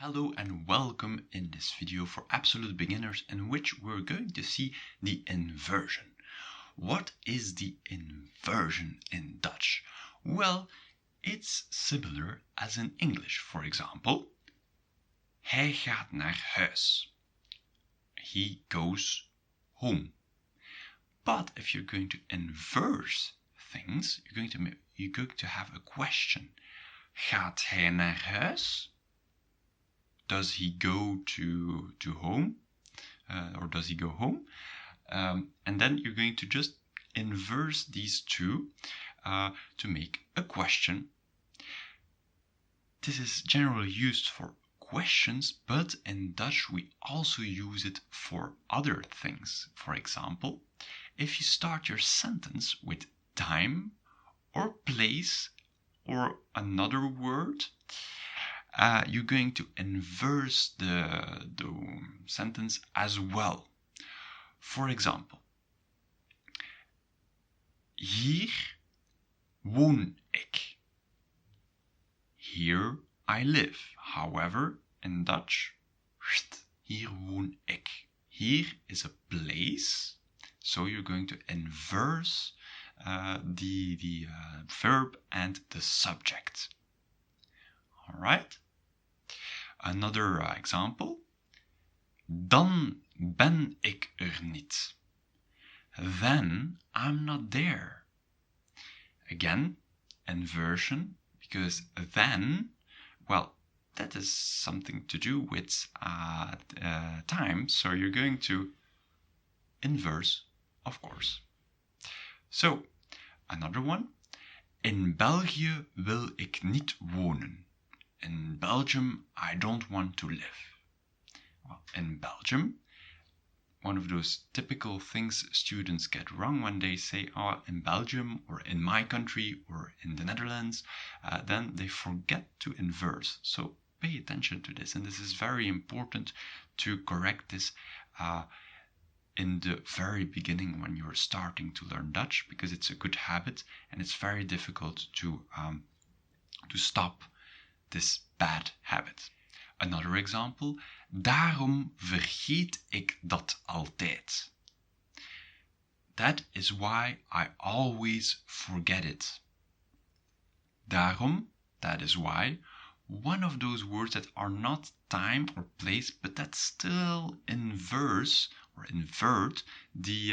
Hello and welcome in this video for absolute beginners in which we're going to see the inversion. What is the inversion in Dutch? Well, it's similar as in English. For example, hij gaat naar huis. He goes home. But if you're going to inverse things, you're going to have a question. Gaat hij naar huis? Does he go to home? Or does he go home? And then you're going to just inverse these two to make a question. This is generally used for questions, but in Dutch we also use it for other things. For example, if you start your sentence with time or place or another word, you're going to inverse the sentence as well. For example, hier woon ik. Here I live. However, in Dutch, hier woon ik. Here is a place, so you're going to inverse the verb and the subject. All right. Another example. Dan ben ik niet. Then I'm not there. Again, inversion, because then, well, that is something to do with time, so you're going to inverse, of course. So, another one. In België wil ik niet wonen. In Belgium, I don't want to live. Well, in Belgium, one of those typical things students get wrong when they say, oh, in Belgium, or in my country, or in the Netherlands, then they forget to inverse. So pay attention to this. And this is very important to correct this in the very beginning when you're starting to learn Dutch, because it's a good habit and it's very difficult to stop this bad habit. Another example. Daarom vergeet ik dat altijd. That is why I always forget it. Daarom, that is why, one of those words that are not time or place, but that still inverse or invert the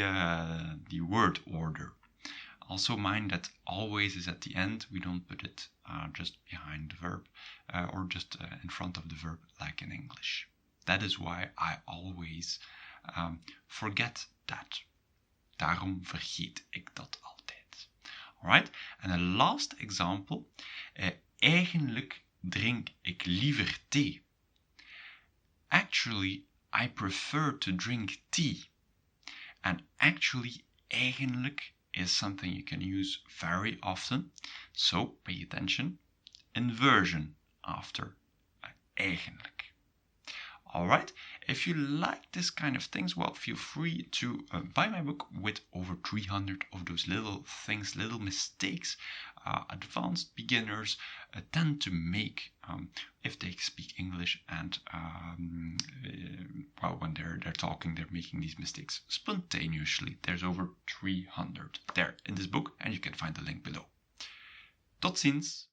word order. Also mind that always is at the end. We don't put it just behind the verb or just in front of the verb like in English. That is why I always forget that. Daarom vergeet ik dat altijd. Alright, and a last example. Eigenlijk drink ik liever thee. Actually, I prefer to drink tea. And actually, eigenlijk is something you can use very often. So pay attention. Inversion after eigenlijk. Alright, if you like this kind of things, well, feel free to buy my book with over 300 of those little things, little mistakes advanced beginners tend to make if they speak English and well, when they're talking, they're making these mistakes spontaneously. There's over 300 there in this book, and you can find the link below. Tot ziens!